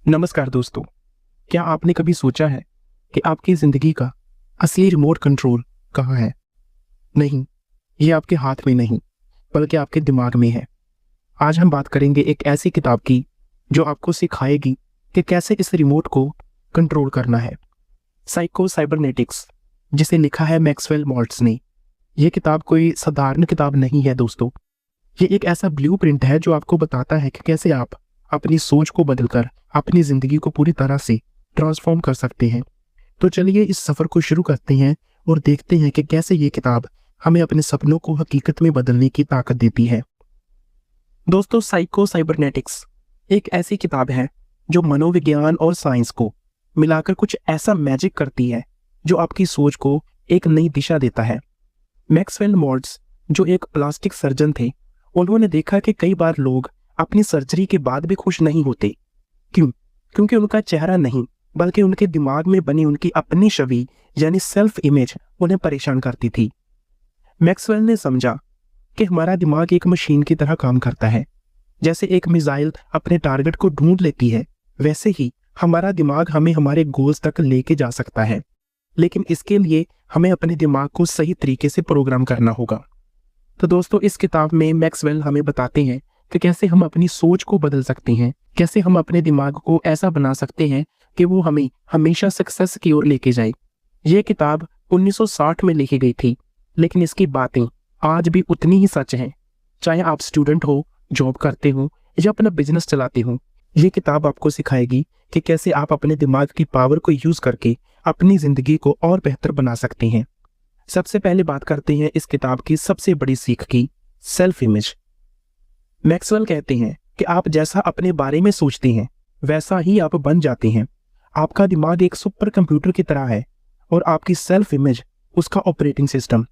नमस्कार दोस्तों। क्या आपने कभी सोचा है कि आपकी ज़िंदगी का असली रिमोट कंट्रोल कहाँ है? नहीं, ये आपके हाथ में नहीं, बल्कि आपके दिमाग में है। आज हम बात करेंगे एक ऐसी किताब की जो आपको सिखाएगी कि कैसे इस रिमोट को कंट्रोल करना है। साइको साइबरनेटिक्स, जिसे लिखा है मैक्सवेल मॉल्ट्ज ने। यह किताब कोई साधारण किताब नहीं है दोस्तों। ये एक ऐसा ब्लूप्रिंट है जो आपको बताता है कि कैसे आप अपनी सोच को बदलकर अपनी ज़िंदगी को पूरी तरह से ट्रांसफॉर्म कर सकते हैं। तो चलिए इस सफ़र को शुरू करते हैं और देखते हैं कि कैसे ये किताब हमें अपने सपनों को हकीकत में बदलने की ताकत देती है। दोस्तों, साइको साइबरनेटिक्स एक ऐसी किताब है जो मनोविज्ञान और साइंस को मिलाकर कुछ ऐसा मैजिक करती है जो आपकी सोच को एक नई दिशा देता है। मैक्सवेल मॉल्ट्ज जो एक प्लास्टिक सर्जन थे, उन्होंने देखा कि कई बार लोग अपनी सर्जरी के बाद भी खुश नहीं होते। क्यों? क्योंकि उनका चेहरा नहीं, बल्कि उनके दिमाग में बनी उनकी अपनी छवि यानी सेल्फ इमेज उन्हें परेशान करती थी। मैक्सवेल ने समझा कि हमारा दिमाग एक मशीन की तरह काम करता है। जैसे एक मिसाइल अपने टारगेट को ढूंढ लेती है, वैसे ही हमारा दिमाग हमें हमारे गोल्स तक लेके जा सकता है। लेकिन इसके लिए हमें अपने दिमाग को सही तरीके से प्रोग्राम करना होगा। तो दोस्तों, इस किताब में मैक्सवेल हमें बताते हैं कि कैसे हम अपनी सोच को बदल सकते हैं, कैसे हम अपने दिमाग को ऐसा बना सकते हैं कि वो हमें हमेशा सक्सेस की ओर लेके जाए। ये किताब 1960 में लिखी गई थी, लेकिन इसकी बातें आज भी उतनी ही सच हैं। चाहे आप स्टूडेंट हो, जॉब करते हो या अपना बिजनेस चलाते हो, ये किताब आपको सिखाएगी कि कैसे आप अपने दिमाग की पावर को यूज़ करके अपनी ज़िंदगी को और बेहतर बना सकते हैं। सबसे पहले बात करते हैं इस किताब की सबसे बड़ी सीख की, सेल्फ इमेज। मैक्सवेल कहते हैं कि आप जैसा अपने बारे में सोचते हैं वैसा ही आप बन जाते हैं। आपका दिमाग एक सुपर कंप्यूटर की तरह है और आपकी सेल्फ इमेज उसका ऑपरेटिंग सिस्टम।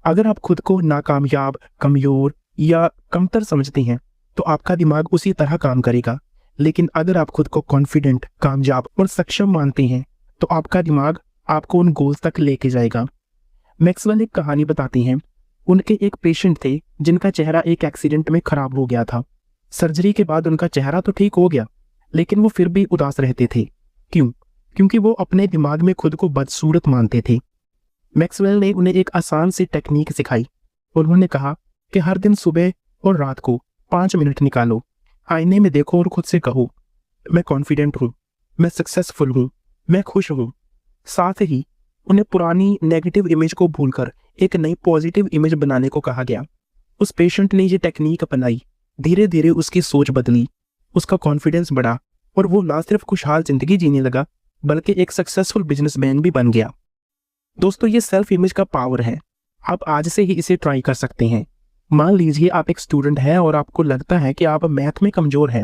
अगर आप खुद को नाकामयाब, कमज़ोर या कमतर समझते हैं तो आपका दिमाग उसी तरह काम करेगा। लेकिन अगर आप खुद को कॉन्फिडेंट, कामयाब और सक्षम मानते हैं तो आपका दिमाग आपको उन गोल्स तक लेके जाएगा। मैक्सवेल एक कहानी बताती हैं। उनके एक पेशेंट थे जिनका चेहरा एक एक्सीडेंट में खराब हो गया था। सर्जरी के बाद उनका चेहरा तो ठीक हो गया, लेकिन वो फिर भी उदास रहते थे। क्यों? क्योंकि वो अपने दिमाग में खुद को बदसूरत मानते थे। मैक्सवेल ने उन्हें एक आसान सी टेक्निक सिखाई। उन्होंने कहा कि हर दिन सुबह और रात को 5 मिनट निकालो, आईने में देखो और खुद से कहो, मैं कॉन्फिडेंट हूँ, मैं सक्सेसफुल हूँ, मैं खुश हूँ। साथ ही उन्हें पुरानी नेगेटिव इमेज को भूलकर एक नई पॉजिटिव इमेज बनाने को कहा गया। उस पेशेंट ने ये टेक्निक अपनाई। धीरे धीरे उसकी सोच बदली, उसका कॉन्फिडेंस बढ़ा और वो ना सिर्फ खुशहाल जिंदगी जीने लगा, बल्कि एक सक्सेसफुल बिजनेसमैन भी बन गया। दोस्तों, ये सेल्फ इमेज का पावर है। आप आज से ही इसे ट्राई कर सकते हैं। मान लीजिए आप एक स्टूडेंट हैं और आपको लगता है कि आप मैथ में कमज़ोर हैं।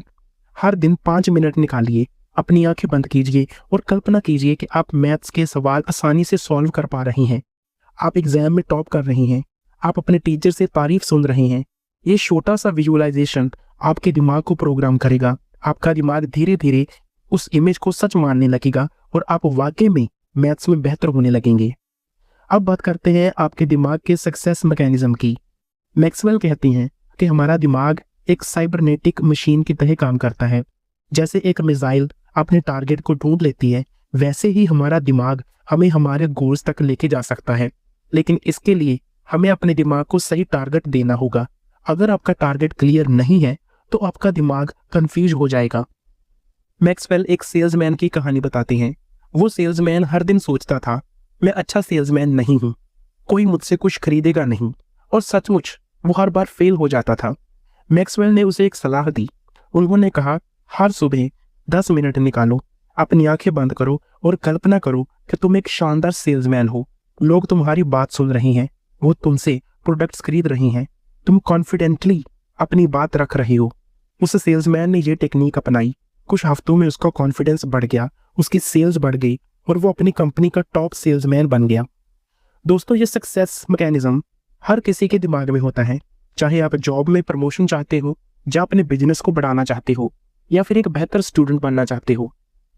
हर दिन 5 मिनट निकालिए, अपनी आंखें बंद कीजिए और कल्पना कीजिए कि आप मैथ्स के सवाल आसानी से सॉल्व कर पा रही हैं। आप एग्जाम में टॉप कर रही हैं, आप अपने टीचर से तारीफ सुन रहे हैं। ये छोटा सा विजुअलाइजेशन आपके दिमाग को प्रोग्राम करेगा। आपका दिमाग धीरे धीरे उस इमेज को सच मानने लगेगा और आप वाकई में मैथ्स में बेहतर होने लगेंगे। अब बात करते हैं आपके दिमाग के सक्सेस मैकेनिज्म की। मैक्सवेल कहती हैं कि हमारा दिमाग एक साइबरनेटिक मशीन की तरह काम करता है। जैसे एक मिसाइल अपने टारगेट को ढूंढ लेती है, वैसे ही हमारा दिमाग हमें हमारे गोल्स तक लेके जा सकता है। लेकिन इसके लिए हमें अपने दिमाग को सही टारगेट देना होगा। अगर आपका टारगेट क्लियर नहीं है तो आपका दिमाग कंफ्यूज हो जाएगा। मैक्सवेल एक सेल्समैन की कहानी बताते हैं। वो सेल्समैन हर दिन सोचता था, मैं अच्छा सेल्समैन नहीं हूँ, कोई मुझसे कुछ खरीदेगा नहीं, और सचमुच वो हर बार फेल हो जाता था। मैक्सवेल ने उसे एक सलाह दी। उन्होंने कहा, हर सुबह 10 मिनट निकालो, अपनी आंखें बंद करो और कल्पना करो कि तुम एक शानदार सेल्समैन हो। लोग तुम्हारी बात सुन रहे हैं, वो तुमसे प्रोडक्ट्स खरीद रहे हैं, तुम कॉन्फिडेंटली अपनी बात रख रहे हो। उस सेल्समैन ने ये टेक्निक अपनाई। कुछ हफ्तों में उसका कॉन्फिडेंस बढ़ गया, उसकी सेल्स बढ़ गई और वो अपनी कंपनी का टॉप सेल्समैन बन गया। दोस्तों, ये सक्सेस मैकेनिज्म हर किसी के दिमाग में होता है। चाहे आप जॉब में प्रमोशन चाहते हो, या अपने बिजनेस को बढ़ाना चाहते हो, या फिर एक बेहतर स्टूडेंट बनना चाहते हो,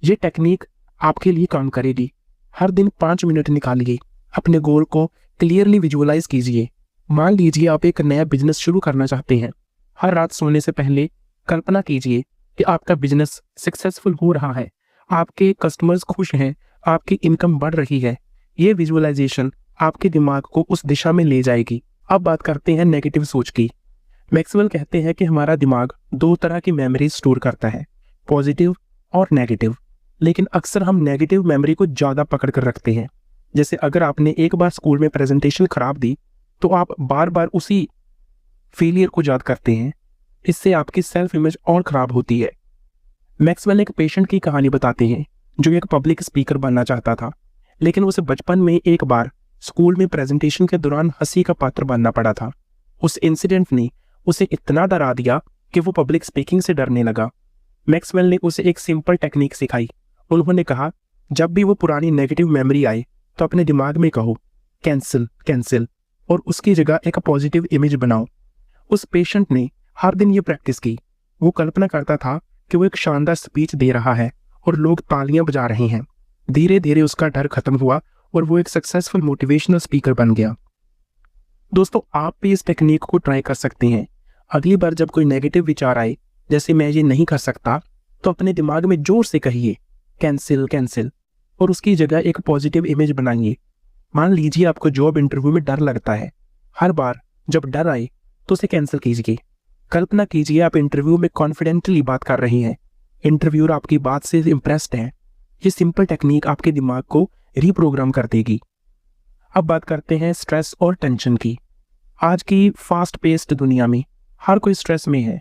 ये टेक्निक आपके लिए काम करेगी। हर दिन 5 मिनट निकालिए, अपने गोल को क्लियरली विजुअलाइज कीजिए। मान लीजिए आप एक नया बिजनेस शुरू करना चाहते हैं। हर रात सोने से पहले कल्पना कीजिए कि आपका बिजनेस सक्सेसफुल हो रहा है, आपके कस्टमर्स खुश हैं, आपकी इनकम बढ़ रही है। ये विजुअलाइजेशन आपके दिमाग को उस दिशा में ले जाएगी। अब बात करते हैं नेगेटिव सोच की। मैक्सवेल कहते हैं कि हमारा दिमाग दो तरह की मेमोरी स्टोर करता है, पॉजिटिव और नेगेटिव। लेकिन अक्सर हम नेगेटिव मेमोरी को ज़्यादा पकड़ कर रखते हैं। जैसे अगर आपने एक बार स्कूल में प्रेजेंटेशन खराब दी तो आप बार बार उसी फेलियर को याद करते हैं। इससे आपकी सेल्फ इमेज और खराब होती है। मैक्सवेल एक पेशेंट की कहानी बताते हैं जो एक पब्लिक स्पीकर बनना चाहता था, लेकिन उसे बचपन में एक बार स्कूल में प्रेजेंटेशन के दौरान हंसी का पात्र बनना पड़ा था। उस इंसिडेंट ने उसे इतना डरा दिया कि वो पब्लिक स्पीकिंग से डरने लगा। मैक्सवेल ने उसे एक सिंपल टेक्निक सिखाई। उन्होंने कहा, जब भी वो पुरानी नेगेटिव मेमोरी आए तो अपने दिमाग में कहो कैंसिल कैंसिल, और उसकी जगह एक पॉजिटिव इमेज बनाओ। उस पेशेंट ने हर दिन ये प्रैक्टिस की। वो कल्पना करता था कि वो एक शानदार स्पीच दे रहा है और लोग तालियां बजा रहे हैं। धीरे धीरे उसका डर खत्म हुआ और वो एक सक्सेसफुल मोटिवेशनल स्पीकर बन गया। दोस्तों, आप भी इस टेक्निक को ट्राई कर सकते हैं। अगली बार जब कोई नेगेटिव विचार आए, जैसे मैं ये नहीं कर सकता, तो अपने दिमाग में जोर से कहिए कैंसिल कैंसिल, और उसकी जगह एक पॉजिटिव इमेज बनाइए। मान लीजिए आपको जॉब इंटरव्यू में डर लगता है। हर बार जब डर आए तो उसे कैंसिल कीजिए। कल्पना कीजिए आप इंटरव्यू में कॉन्फिडेंटली बात कर रही हैं, इंटरव्यूअर आपकी बात से इम्प्रेस्ड है। ये सिंपल टेक्निक आपके दिमाग को रीप्रोग्राम कर देगी। अब बात करते हैं स्ट्रेस और टेंशन की। आज की फास्ट पेस्ड दुनिया में हर कोई स्ट्रेस में है,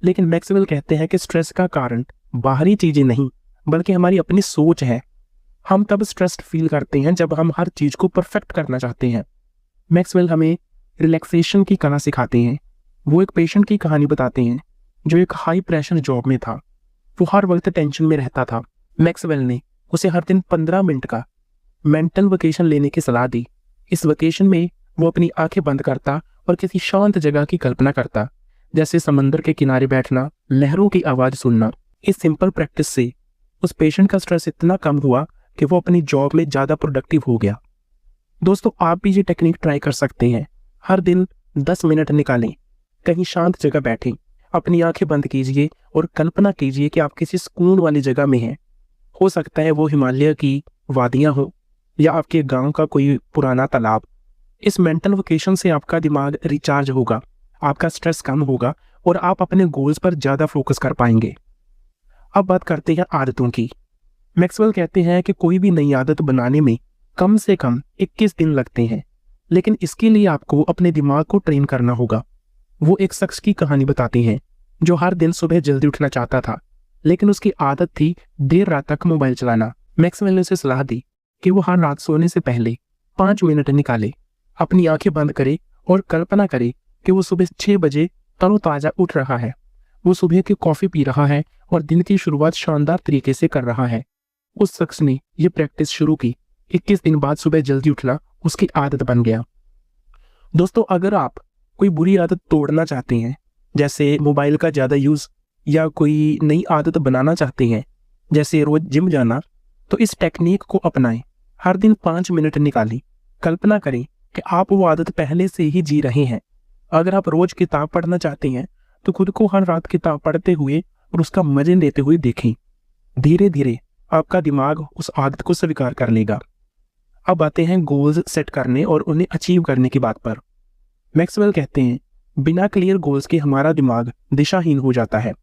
लेकिन मैक्सवेल कहते हैं कि स्ट्रेस का कारण बाहरी चीजें नहीं बल्कि हमारी अपनी सोच है। हम तब स्ट्रेस्ड फील करते हैं जब हम हर चीज को परफेक्ट करना चाहते हैं। मैक्सवेल हमें रिलैक्सेशन की कला सिखाते हैं। वो एक पेशेंट की कहानी बताते हैं जो एक हाई प्रेशर जॉब में था। वो हर वक्त टेंशन में रहता था। मैक्सवेल ने उसे हर दिन 15 मिनट का मेंटल वेकेशन लेने की सलाह दी। इस वेकेशन में वो अपनी आंखें बंद करता और किसी शांत जगह की कल्पना करता, जैसे समंदर के किनारे बैठना, लहरों की आवाज सुनना। इस सिंपल प्रैक्टिस से उस पेशेंट का स्ट्रेस इतना कम हुआ कि वो अपनी जॉब में ज़्यादा प्रोडक्टिव हो गया। दोस्तों, आप भी ये टेक्निक ट्राई कर सकते हैं। हर दिन 10 मिनट निकालें, कहीं शांत जगह बैठें, अपनी आंखें बंद कीजिए और कल्पना कीजिए कि आप किसी सुकून वाली जगह में हैं। हो सकता है वो हिमालय की वादियाँ हो या आपके गांव का कोई पुराना तालाब। इस मेंटल वेकेशन से आपका दिमाग रिचार्ज होगा, आपका स्ट्रेस कम होगा और आप अपने गोल्स पर ज़्यादा फोकस कर पाएंगे। अब बात करते हैं आदतों की। मैक्सवेल कहते हैं कि कोई भी नई आदत बनाने में कम से कम 21 दिन लगते हैं, लेकिन इसके लिए आपको अपने दिमाग को ट्रेन करना होगा। वो एक शख्स की कहानी बताते हैं जो हर दिन सुबह जल्दी उठना चाहता था, लेकिन उसकी आदत थी देर रात तक मोबाइल चलाना। मैक्सवेल ने उसे सलाह दी कि वो हर रात सोने से पहले 5 मिनट निकाले, अपनी आंखें बंद करे और कल्पना करे कि वो सुबह 6 बजे तरोताजा उठ रहा है। वो सुबह की कॉफी पी रहा है और दिन की शुरुआत शानदार तरीके से कर रहा है। उस शख्स ने ये प्रैक्टिस शुरू की। 21 दिन बाद सुबह जल्दी उठना उसकी आदत बन गया। दोस्तों, अगर आप कोई बुरी आदत तोड़ना चाहते हैं, जैसे मोबाइल का ज़्यादा यूज़, या कोई नई आदत बनाना चाहते हैं जैसे रोज जिम जाना, तो इस टेक्निक को अपनाएं। हर दिन 5 मिनट निकालें, कल्पना करें कि आप वो आदत पहले से ही जी रहे हैं। अगर आप रोज किताब पढ़ना चाहते हैं तो खुद को हर रात किताब पढ़ते हुए और उसका मजे लेते हुए देखें। धीरे धीरे आपका दिमाग उस आदत को स्वीकार कर लेगा। अब आते हैं गोल्स सेट करने और उन्हें अचीव करने की बात पर। मैक्सवेल कहते हैं, बिना क्लियर गोल्स के हमारा दिमाग दिशाहीन हो जाता है।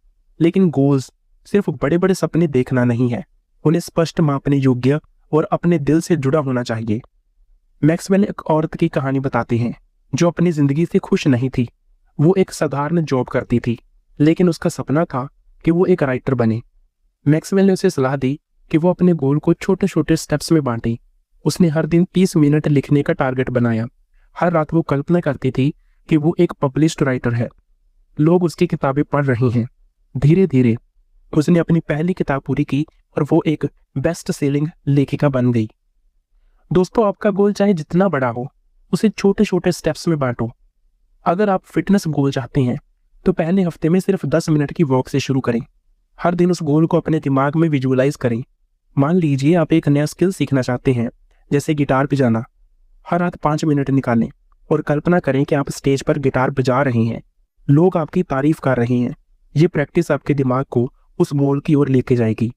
लेकिन गोल्स सिर्फ बड़े बड़े सपने देखना नहीं है, उन्हें स्पष्ट मापने योग्य और अपने दिल से जुड़ा होना चाहिए। मैक्सवेल एक औरत की कहानी बताते हैं जो अपनी जिंदगी से खुश नहीं थी। वो एक साधारण जॉब करती थी, लेकिन उसका सपना था कि वो एक राइटर बने। मैक्सवेल ने उसे सलाह दी कि वो अपने गोल को छोटे छोटे स्टेप्स में बांटे। उसने हर दिन 30 मिनट लिखने का टारगेट बनाया। हर रात वो कल्पना करती थी कि वो एक पब्लिश्ड राइटर है, लोग उसकी किताबें पढ़ रहे हैं। धीरे धीरे उसने अपनी पहली किताब पूरी की और वो एक बेस्ट सेलिंग लेखिका बन गई। दोस्तों, आपका गोल चाहे जितना बड़ा हो, उसे छोटे छोटे स्टेप्स में बांटो। अगर आप फिटनेस गोल चाहते हैं तो पहले हफ्ते में सिर्फ 10 मिनट की वॉक से शुरू करें। हर दिन उस गोल को अपने दिमाग में विजुअलाइज करें। मान लीजिए आप एक नया स्किल सीखना चाहते हैं, जैसे गिटार बजाना। हर रात 5 मिनट निकालें और कल्पना करें कि आप स्टेज पर गिटार बजा रहे हैं, लोग आपकी तारीफ कर रहे हैं। ये प्रैक्टिस आपके दिमाग को उस गोल की ओर लेके जाएगी।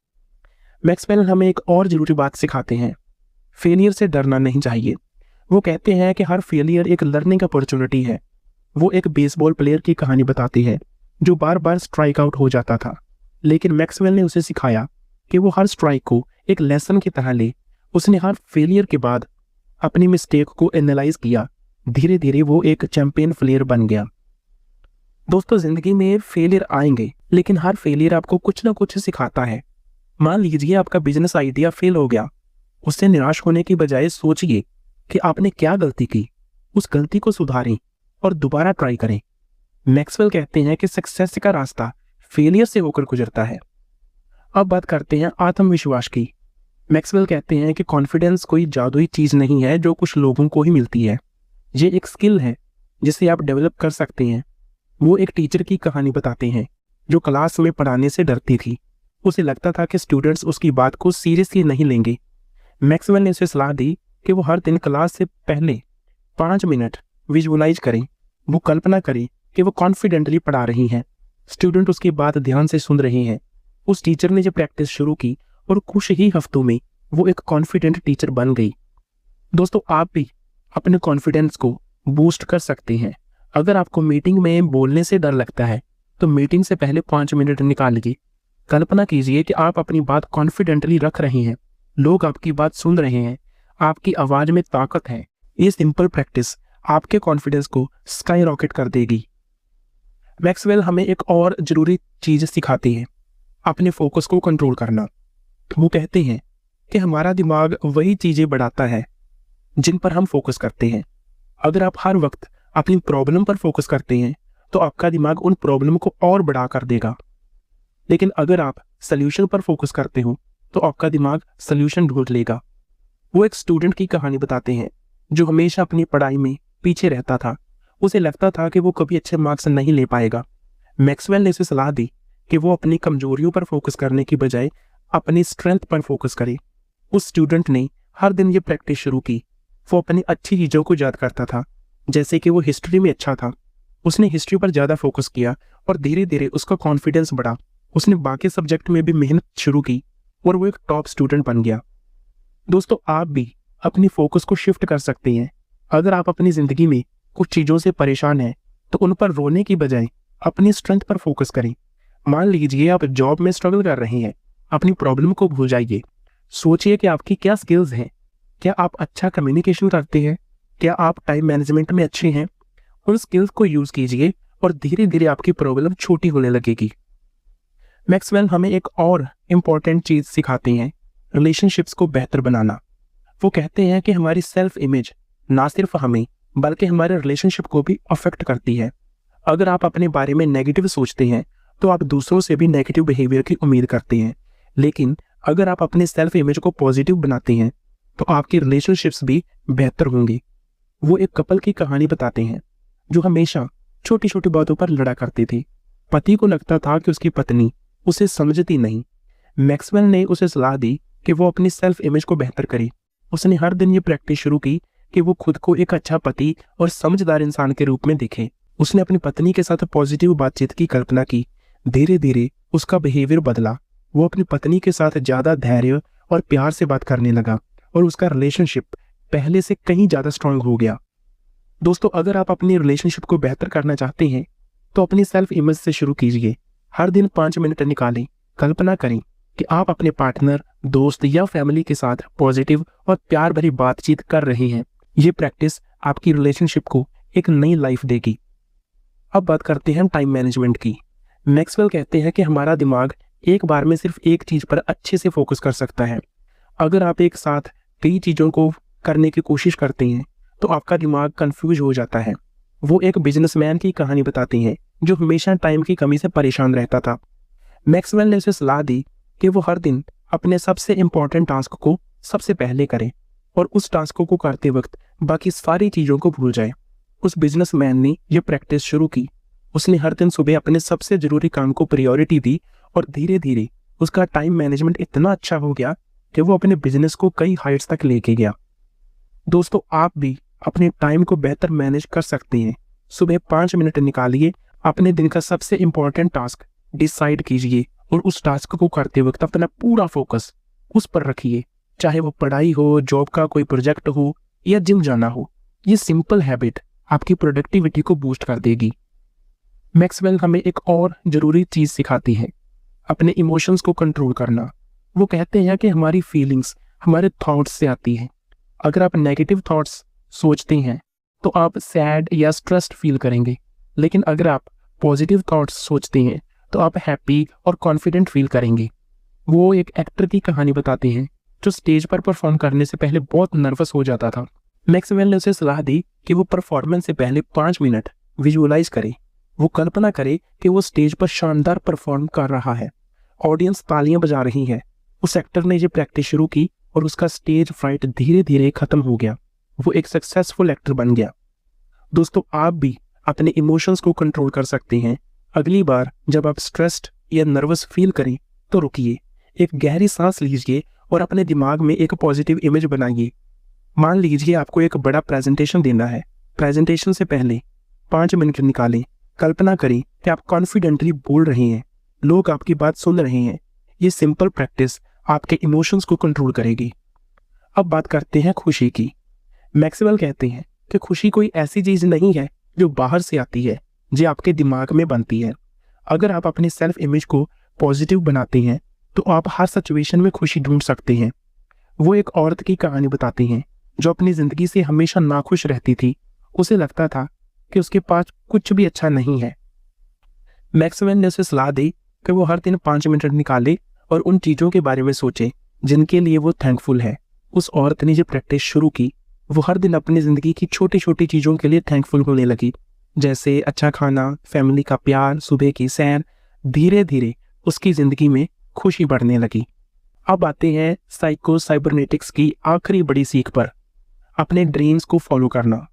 मैक्सवेल हमें एक और जरूरी बात सिखाते हैं, फेलियर से डरना नहीं चाहिए। वो कहते हैं कि हर फेलियर एक लर्निंग अपॉर्चुनिटी है। वो एक बेसबॉल प्लेयर की कहानी बताती है जो बार बार स्ट्राइक आउट हो जाता था, लेकिन मैक्सवेल ने उसे सिखाया कि वो हर स्ट्राइक को एक लेसन की तरह ले। उसने हर फेलियर के बाद अपनी मिस्टेक को एनालाइज किया। धीरे धीरे वो एक चैंपियन प्लेयर बन गया। दोस्तों, जिंदगी में फेलियर आएंगे, लेकिन हर फेलियर आपको कुछ ना कुछ सिखाता है। मान लीजिए आपका बिजनेस आइडिया फेल हो गया। उससे निराश होने की बजाय सोचिए कि आपने क्या गलती की, उस गलती को सुधारें और दोबारा ट्राई करें। मैक्सवेल कहते हैं कि सक्सेस का रास्ता फेलियर से होकर गुजरता है। अब बात करते हैं आत्मविश्वास की। मैक्सवेल कहते हैं कि कॉन्फिडेंस कोई जादुई चीज नहीं है जो कुछ लोगों को ही मिलती है। ये एक स्किल है जिसे आप डेवलप कर सकते हैं। वो एक टीचर की कहानी बताते हैं जो क्लास में पढ़ाने से डरती थी। उसे लगता था कि स्टूडेंट्स उसकी बात को सीरियसली नहीं लेंगे। मैक्सवेल ने उसे सलाह दी कि वो हर दिन क्लास से पहले 5 मिनट विजुअलाइज करें। वो कल्पना करें कि वो कॉन्फिडेंटली पढ़ा रही हैं, स्टूडेंट उसकी बात ध्यान से सुन रहे हैं। उस टीचर ने जब प्रैक्टिस शुरू की और कुछ ही हफ्तों में वो एक कॉन्फिडेंट टीचर बन गई। दोस्तों, आप भी अपने कॉन्फिडेंस को बूस्ट कर सकते हैं। अगर आपको मीटिंग में बोलने से डर लगता है तो मीटिंग से पहले 5 मिनट निकालिए। कल्पना कीजिए कि आप अपनी बात कॉन्फिडेंटली रख रहे हैं, लोग आपकी बात सुन रहे हैं, आपकी आवाज में ताकत है। ये सिंपल प्रैक्टिस आपके कॉन्फिडेंस को स्काई रॉकेट कर देगी। मैक्सवेल हमें एक और जरूरी चीज सिखाती है, अपने फोकस को कंट्रोल करना। वो कहते हैं कि हमारा दिमाग वही चीजें बढ़ाता है जिन पर हम फोकस करते हैं। अगर आप हर वक्त अपनी प्रॉब्लम पर फोकस करते हैं तो आपका दिमाग उन प्रॉब्लम को और बढ़ा कर देगा, लेकिन अगर आप सल्यूशन पर फोकस करते हो तो आपका दिमाग सल्यूशन ढूंढ लेगा। वो एक स्टूडेंट की कहानी बताते हैं जो हमेशा अपनी पढ़ाई में पीछे रहता था। उसे लगता था कि वो कभी अच्छे मार्क्स नहीं ले पाएगा। मैक्सवेल ने उसे सलाह दी कि वो अपनी कमजोरियों पर फोकस करने की बजाय अपनी स्ट्रेंथ पर फोकस करे। उस स्टूडेंट ने हर दिन ये प्रैक्टिस शुरू की। वो अपनी अच्छी चीज़ों को याद करता था, जैसे कि वो हिस्ट्री में अच्छा था। उसने हिस्ट्री पर ज़्यादा फोकस किया और धीरे धीरे उसका कॉन्फिडेंस बढ़ा। उसने बाकी सब्जेक्ट में भी मेहनत शुरू की और वो एक टॉप स्टूडेंट बन गया। दोस्तों, आप भी अपनी फोकस को शिफ्ट कर सकते हैं। अगर आप अपनी ज़िंदगी में कुछ चीज़ों से परेशान हैं तो उन पर रोने की बजाय अपनी स्ट्रेंथ पर फोकस करें। मान लीजिए आप जॉब में स्ट्रगल कर रहे हैं, अपनी प्रॉब्लम को भूल जाइए। सोचिए कि आपकी क्या स्किल्स हैं। क्या आप अच्छा कम्युनिकेशन करते हैं? क्या आप टाइम मैनेजमेंट में अच्छे हैं? उन स्किल्स को यूज़ कीजिए और धीरे धीरे आपकी प्रॉब्लम छोटी होने लगेगी। मैक्सवेल हमें एक और इम्पॉर्टेंट चीज़ सिखाते हैं, रिलेशनशिप्स को बेहतर बनाना। वो कहते हैं कि हमारी सेल्फ इमेज ना सिर्फ हमें बल्कि हमारे रिलेशनशिप को भी अफेक्ट करती है। अगर आप अपने बारे में नेगेटिव सोचते हैं तो आप दूसरों से भी नेगेटिव बिहेवियर की उम्मीद करते हैं, लेकिन अगर आप अपने सेल्फ इमेज को पॉजिटिव बनाते हैं तो आपकी रिलेशनशिप्स भी बेहतर होंगी। वो एक कपल की कहानी बताते हैं जो हमेशा छोटी छोटी बातों पर लड़ा करती थी। पति को लगता था कि उसकी पत्नी उसे समझती नहीं। मैक्सवेल ने उसे सलाह दी कि वो अपनी सेल्फ इमेज को बेहतर करे। उसने हर दिन ये प्रैक्टिस शुरू की कि वो खुद को एक अच्छा पति और समझदार इंसान के रूप में दिखे। उसने अपनी पत्नी के साथ पॉजिटिव बातचीत की कल्पना की। धीरे धीरे उसका बिहेवियर बदला। वो अपनी पत्नी के साथ ज़्यादा धैर्य और प्यार से बात करने लगा और उसका रिलेशनशिप पहले से कहीं ज़्यादा स्ट्रांग हो गया। दोस्तों, अगर आप अपनी रिलेशनशिप को बेहतर करना चाहते हैं तो अपनी सेल्फ इमेज से शुरू कीजिए। हर दिन 5 मिनट निकालें। कल्पना करें कि आप अपने पार्टनर, दोस्त या फैमिली के साथ पॉजिटिव और प्यार भरी बातचीत कर रहे हैं। ये प्रैक्टिस आपकी रिलेशनशिप को एक नई लाइफ देगी। अब बात करते हैं टाइम मैनेजमेंट की। मैक्सवेल कहते हैं कि हमारा दिमाग एक बार में सिर्फ एक चीज़ पर अच्छे से फोकस कर सकता है। अगर आप एक साथ कई चीज़ों को करने की कोशिश करते हैं तो आपका दिमाग कंफ्यूज हो जाता है। वो एक बिजनेसमैन की कहानी बताते हैं जो हमेशा टाइम की कमी से परेशान रहता था। मैक्सवेल ने उसे सलाह दी कि वो हर दिन अपने सबसे इम्पोर्टेंट टास्क को सबसे पहले करें और उस टास्क को करते वक्त बाकी सारी चीज़ों को भूल जाए। उस बिजनेसमैन ने यह प्रैक्टिस शुरू की। उसने हर दिन सुबह अपने सबसे ज़रूरी काम को प्रायोरिटी दी और धीरे धीरे उसका टाइम मैनेजमेंट इतना अच्छा हो गया कि वो अपने बिजनेस को कई हाइट्स तक लेके गया। दोस्तों, आप भी अपने टाइम को बेहतर मैनेज कर सकते हैं। सुबह 5 मिनट निकालिए, अपने दिन का सबसे इम्पोर्टेंट टास्क डिसाइड कीजिए और उस टास्क को करते वक्त अपना पूरा फोकस उस पर रखिए, चाहे वो पढ़ाई हो, जॉब का कोई प्रोजेक्ट हो या जिम जाना हो। ये सिंपल हैबिट आपकी प्रोडक्टिविटी को बूस्ट कर देगी। मैक्सवेल हमें एक और जरूरी चीज सिखाती है, अपने इमोशंस को कंट्रोल करना। वो कहते हैं कि हमारी फीलिंग्स हमारे थॉट्स से आती हैं। अगर आप नेगेटिव थॉट्स सोचते हैं तो आप सैड या स्ट्रेस्ड फील करेंगे, लेकिन अगर आप पॉजिटिव थॉट्स सोचते हैं तो आप हैप्पी और कॉन्फिडेंट फील करेंगे। वो एक एक्टर की कहानी बताते हैं जो स्टेज पर परफॉर्म करने से पहले बहुत नर्वस हो जाता था। मैक्सवेल ने उसे सलाह दी कि वो परफॉर्मेंस से पहले 5 मिनट विजुअलाइज करे। वो कल्पना करे कि वो स्टेज पर शानदार परफॉर्म कर रहा है, ऑडियंस तालियां बजा रही है। उस एक्टर ने ये प्रैक्टिस शुरू की और उसका स्टेज फ्राइट धीरे धीरे खत्म हो गया। वो एक सक्सेसफुल एक्टर बन गया। दोस्तों, आप भी अपने इमोशंस को कंट्रोल कर सकते हैं। अगली बार जब आप स्ट्रेस्ड या नर्वस फील करें तो रुकिए, एक गहरी सांस लीजिए और अपने दिमाग में एक पॉजिटिव इमेज बनाइए। मान लीजिए आपको एक बड़ा प्रेजेंटेशन देना है। प्रेजेंटेशन से पहले 5 मिनट निकालें, कल्पना करें कि आप कॉन्फिडेंटली बोल रहे हैं, लोग आपकी बात सुन रहे हैं। ये सिंपल प्रैक्टिस आपके इमोशंस को कंट्रोल करेगी। अब बात करते हैं खुशी की। मैक्सवेल कहते हैं कि खुशी कोई ऐसी चीज नहीं है जो बाहर से आती है, जो आपके दिमाग में बनती है। अगर आप अपने सेल्फ इमेज को पॉजिटिव बनाते हैं तो आप हर सिचुएशन में खुशी ढूंढ सकते हैं। वो एक औरत की कहानी बताती हैं जो अपनी जिंदगी से हमेशा नाखुश रहती थी। उसे लगता था कि उसके पास कुछ भी अच्छा नहीं है। मैक्सवेल ने उसे सलाह दी कि वो हर दिन 5 मिनट निकाले और उन चीज़ों के बारे में सोचे जिनके लिए वो थैंकफुल है। उस औरत ने जो प्रैक्टिस शुरू की, वो हर दिन अपनी ज़िंदगी की छोटी छोटी चीज़ों के लिए थैंकफुल होने लगी, जैसे अच्छा खाना, फैमिली का प्यार, सुबह की सैर। धीरे धीरे उसकी ज़िंदगी में खुशी बढ़ने लगी। अब आते हैं साइको साइबरनेटिक्स की आखिरी बड़ी सीख पर, अपने ड्रीम्स को फॉलो करना।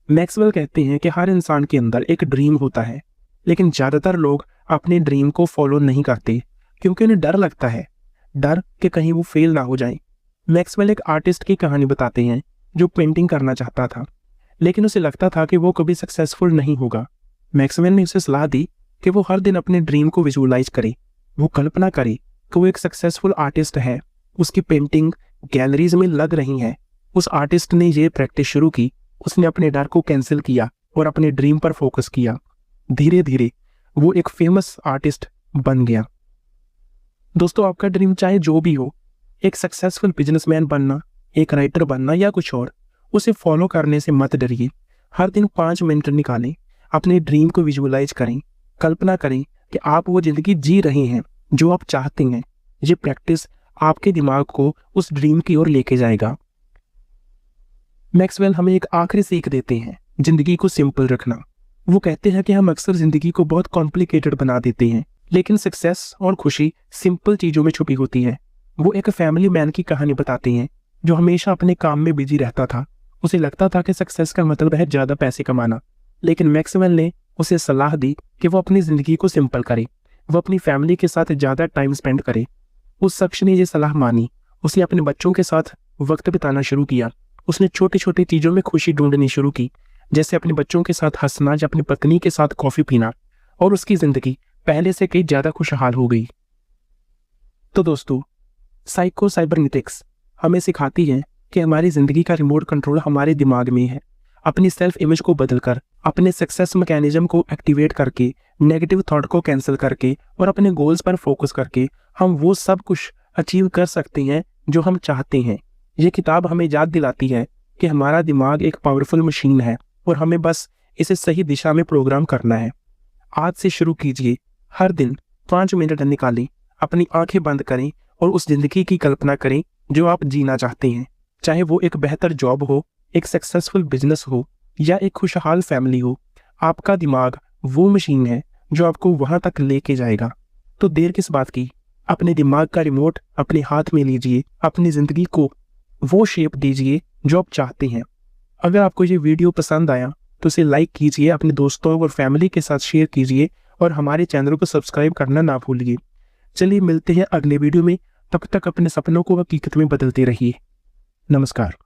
मैक्सवेल कहते हैं कि हर इंसान के अंदर एक ड्रीम होता है, लेकिन ज़्यादातर लोग अपने ड्रीम को फॉलो नहीं करते क्योंकि उन्हें डर लगता है, डर कि कहीं वो फेल ना हो जाए। मैक्सवेल एक आर्टिस्ट की कहानी बताते हैं जो पेंटिंग करना चाहता था, लेकिन उसे लगता था कि वो कभी सक्सेसफुल नहीं होगा। मैक्सवेल ने उसे सलाह दी कि वो हर दिन अपने ड्रीम को विजुअलाइज करे। वो कल्पना करे कि वो एक सक्सेसफुल आर्टिस्ट है, उसकी पेंटिंग गैलरीज में लग रही है। उस आर्टिस्ट ने ये प्रैक्टिस शुरू की। उसने अपने डर को कैंसिल किया और अपने ड्रीम पर फोकस किया। धीरे धीरे वो एक फेमस आर्टिस्ट बन गया। दोस्तों, आपका ड्रीम चाहे जो भी हो, एक सक्सेसफुल बिजनेसमैन बनना, एक राइटर बनना या कुछ और, उसे फॉलो करने से मत डरिए। हर दिन 5 मिनट निकालें, अपने ड्रीम को विजुअलाइज करें, कल्पना करें कि आप वो जिंदगी जी रहे हैं जो आप चाहते हैं। ये प्रैक्टिस आपके दिमाग को उस ड्रीम की ओर लेके जाएगा। मैक्सवेल हमें एक आखिरी सीख देते हैं, जिंदगी को सिंपल रखना। वो कहते हैं कि हम अक्सर जिंदगी को बहुत कॉम्प्लिकेटेड बना देते हैं, लेकिन सक्सेस और खुशी सिंपल चीजों में छुपी होती है। वो एक फैमिली मैन की कहानी बताते हैं जो हमेशा अपने काम में बिजी रहता था। उसे लगता था कि सक्सेस का मतलब है ज्यादा पैसे कमाना, लेकिन मैक्सवेल ने उसे सलाह दी कि वो अपनी जिंदगी को सिंपल करे, वो अपनी फैमिली के साथ ज्यादा टाइम स्पेंड करे। उस शख्स ने ये सलाह मानी। उसने अपने बच्चों के साथ वक्त बिताना शुरू किया। उसने छोटी छोटी चीजों में खुशी ढूंढनी शुरू की, जैसे अपने बच्चों के साथ हंसना या अपनी पत्नी के साथ कॉफी पीना, और उसकी जिंदगी पहले से कई ज्यादा खुशहाल हो गई। तो दोस्तों, साइको साइबरनेटिक्स हमें सिखाती है कि हमारी जिंदगी का रिमोट कंट्रोल हमारे दिमाग में है। अपनी सेल्फ इमेज को बदलकर, अपने सक्सेस मैकेनिज्म को एक्टिवेट करके, नेगेटिव थॉट को कैंसिल करके और अपने गोल्स पर फोकस करके हम वो सब कुछ अचीव कर सकते हैं जो हम चाहते हैं। ये किताब हमें याद दिलाती है कि हमारा दिमाग एक पावरफुल मशीन है और हमें बस इसे सही दिशा में प्रोग्राम करना है। आज से शुरू कीजिए, हर दिन 5 मिनट निकालें, अपनी आंखें बंद करें और उस जिंदगी की कल्पना करें जो आप जीना चाहते हैं। चाहे वो एक बेहतर जॉब हो, एक सक्सेसफुल बिजनेस हो या एक खुशहाल फैमिली हो, आपका दिमाग वो मशीन है जो आपको वहां तक लेके जाएगा। तो देर किस बात की, अपने दिमाग का रिमोट अपने हाथ में लीजिए, अपनी जिंदगी को वो शेप दीजिए जो आप चाहते हैं। अगर आपको ये वीडियो पसंद आया तो इसे लाइक कीजिए, अपने दोस्तों और फैमिली के साथ शेयर कीजिए और हमारे चैनल को सब्सक्राइब करना ना भूलिए। चलिए मिलते हैं अगले वीडियो में, तब तक अपने सपनों को हकीकत में बदलते रहिए। नमस्कार।